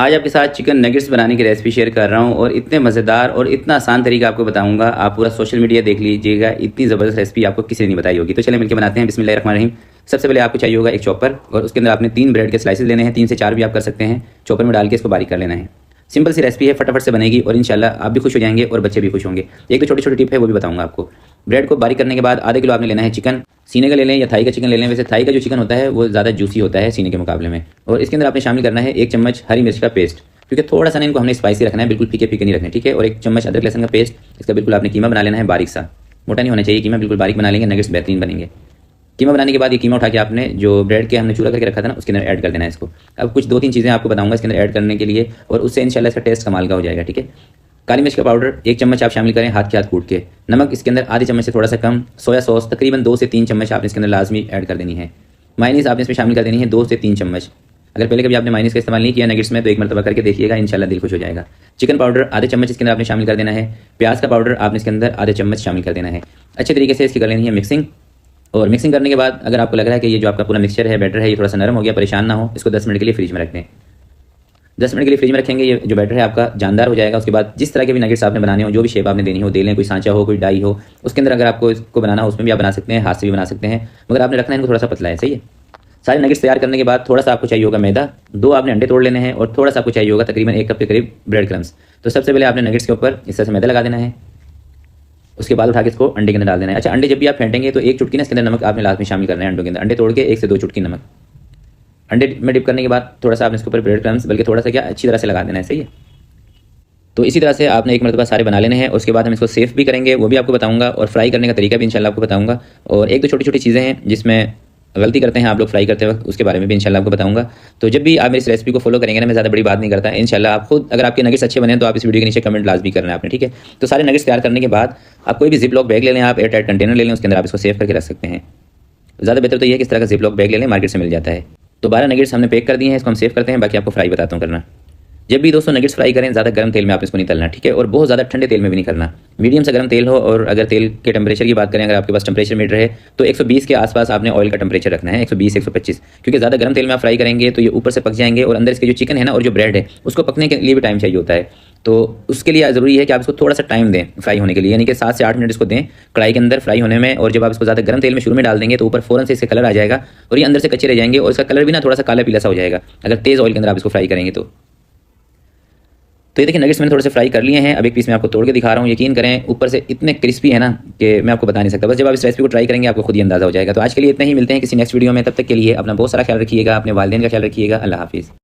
आज आपके साथ चिकन नगेट्स बनाने की रेसिपी शेयर कर रहा हूँ और इतने मज़ेदार और इतना आसान तरीका आपको बताऊंगा। आप पूरा सोशल मीडिया देख लीजिएगा, इतनी ज़बरदस्त रेसिपी आपको किसी ने नहीं बताई होगी। तो चलिए मिलकर बनाते हैं। बिस्मिल्लाहिर्रहमानिर्रहीम। सबसे पहले आपको चाहिए होगा एक चॉपर और उसके अंदर आपने 3 ब्रेड के स्लाइसेस लेने हैं, 3 से 4 भी आप कर सकते हैं। चॉपर में डाल के इसको बारीक कर लेना है। सिंपल सी रेसिपी है, फटाफट से बनेगी और इंशाल्लाह आप भी खुश हो जाएंगे और बच्चे भी खुश होंगे। एक तो छोटी छोटी टिप है वो भी बताऊंगा आपको। ब्रेड को बारीक करने के बाद आधे किलो आपने लेना है चिकन। सीने का ले लें या थाई का चिकन ले लें। वैसे थाई का जो चिकन होता है वो ज़्यादा जूसी होता है सीने के मुकाबले में। और इसके अंदर आपने शामिल करना है 1 चम्मच हरी मिर्च का पेस्ट, क्योंकि थोड़ा सा ना इनको हमने स्पाइसी रखना है, बिल्कुल फीके फीके नहीं रखने, ठीक है। और 1 चम्मच अदरक लहसुन का पेस्ट। इसका बिल्कुल आपने कीमा बना लेना है बारीक सा, मोटा नहीं होना चाहिए कीमा, बिल्कुल बारीक बना लेंगे, नगेट्स बेहतरीन बनेंगे। कीमा बनाने के बाद ये कीमा उठा के आपने जो ब्रेड के हमने चूरा करके रखा था ना उसके अंदर ऐड कर देना है इसको। अब कुछ 2-3 चीज़ें आपको बताऊंगा इसके अंदर ऐड करने के लिए और उससे इंशाल्लाह इसका टेस्ट कमाल का हो जाएगा, ठीक है। काली मिर्च का पाउडर 1 चम्मच आप शामिल करें हाथ के हाथ कूट के। नमक इसके अंदर आधे चम्मच से थोड़ा सा कम। सोया सॉस तकरीबन 2 से 3 चम्मच आपने इसके अंदर लाजमी ऐड कर देनी है। मायोनीज़ आपने इसमें शामिल कर देनी है 2 से 3 चम्मच। अगर पहले कभी आपने मायोनीज़ का इस्तेमाल नहीं किया नगेट्स में तो एक मरतबा करके देखिएगा, इंशाल्लाह दिल खुश हो जाएगा। चिकन पाउडर आधे चम्मच इसके अंदर आपने शामिल कर देना है। प्याज का पाउडर आपने इसके अंदर आधे चम्मच शामिल कर देना है। अच्छे तरीके से इसकी कर लेनी है मिक्सिंग। और मिक्सिंग करने के बाद अगर आपको लग रहा है कि ये जो आपका पूरा मिक्सचर है, बैटर है, ये थोड़ा सा नरम हो गया, परेशान ना हो, इसको 10 मिनट के लिए फ्रिज में रख दें। 10 मिनट के लिए फ्रिज में रखेंगे, ये जो बैटर है आपका जानदार हो जाएगा। उसके बाद जिस तरह के भी नगेट्स आपने बनाने हो, जो भी शेप आपने देनी हो दे लें, कोई सांचा हो, कोई डाई हो, उसके अंदर अगर आपको इसको बनाना हो उसमें भी आप बना सकते हैं, हाथ से भी बना सकते हैं, मगर आपने रखना है इनको थोड़ा सा पतला है, सही है। सारे नगेट्स तैयार करने के बाद थोड़ा सा आपको चाहिए होगा मैदा, 2 आपने अंडे तोड़ लेने हैं और थोड़ा सा आपको चाहिए होगा तकरीबन 1 कप के करीब ब्रेड क्रम्स। तो सबसे पहले आपने नगेट्स के ऊपर इस तरह से मैदा लगा देना है, उसके बाद उठा के इसको अंडे के अंदर डाल देना है। अच्छा, अंडे जब भी आप फेंटेंगे तो 1 चुटकी ना इसके अंदर नमक आपने लास्ट में शामिल करना है अंडों के अंदर। अंडे तोड़ के 1 से 2 चुटकी नमक अंडे में डिप करने के बाद थोड़ा सा आपने इसके ऊपर ब्रेड क्रम्स, बल्कि थोड़ा सा क्या, अच्छी तरह से लगा देना है, सही है। तो इसी तरह से आपने एक मरतबा सारे बना लेने हैं। उसके बाद हम इसको सेफ भी करेंगे, वो भी आपको बताऊंगा, और फ्राई करने का तरीका भी इंशाल्लाह आपको बताऊंगा। और 1-2 छोटी छोटी चीज़ें हैं जिसमें गलती करते हैं आप लोग फ्राई करते वक्त, उसके बारे में भी इंशाल्लाह आपको बताऊंगा। तो जब भी आप मेरी इस रेसिपी को फॉलो करेंगे ना, मैं ज़्यादा बड़ी बात नहीं करता, इंशाल्लाह आप खुद अगर आपके नगेट्स अच्छे बने तो आप इस वीडियो के नीचे कमेंट लाजमी करना है आपने, ठीक है। तो सारे नगेट्स तैयार करने के बाद आप कोई भी जिप लॉक बैग ले लें, आप एयर टाइट कंटेनर ले लें, उसके अंदर आप इसको सेव करके रख सकते हैं। ज़्यादा बेहतर तो ये है कि इस तरह का जिप लॉक बैग ले लें, मार्केट से मिल जाता है। तो 12 नगेट्स हमने पैक कर दिए हैं, इसको हम सेव करते हैं, बाकी आपको फ्राई बताता हूँ करना। जब भी दोस्तों नगेट्स फ्राई करें ज़्यादा गर्म तेल में आप इसको नहीं तलना, ठीक है, और बहुत ज़्यादा ठंडे तेल में भी नहीं करना। मीडियम से गर्म तेल हो। और अगर तेल के टेम्परेचर की बात करें, अगर आपके पास टेम्परेचर मीटर है तो 120 के आसपास आपने ऑयल का टेम्परेचर रखना है, 120-125, क्योंकि ज़्यादा गर्म तेल में आप फ्राई करेंगे तो ये ऊपर से पक जाएंगे और अंदर इसके जो चिकन है ना और जो ब्रेड है उसको पकने के लिए भी टाइम चाहिए होता है। तो उसके लिए ज़रूरी है कि आप इसको थोड़ा सा टाइम दें फ्राई होने के लिए, यानी कि 7 से 8 मिनट इसको दें कढ़ाई के अंदर फ्राई होने में। और जब आप इसको ज़्यादा गर्म तेल में शुरू में डाल देंगे तो ऊपर फ़ौरन से इससे कलर आ जाएगा और ये अंदर से कच्चे रह जाएंगे और इसका कलर भी ना थोड़ा सा काला पीला सा हो जाएगा अगर तेज़ ऑयल के अंदर आप इसको फ्राई करेंगे तो ये देखिए नगेट्स मैंने थोड़े से फ्राई कर लिए हैं। अब एक पीस मैं आपको तोड़ के दिखा रहा हूँ, यकीन करें ऊपर से इतने क्रिस्पी है ना कि मैं आपको बता नहीं सकता। बस जब आप इस रेसिपी को ट्राई करेंगे आपको खुद ही अंदाज़ा हो जाएगा। तो आज के लिए इतना ही, मिलते हैं किसी नेक्स्ट वीडियो में, तब तक के लिए अपना बहुत सारा ख्याल रखिएगा, अपने वालिदैन का ख्याल रखिएगा। अल्लाह हाफिज़।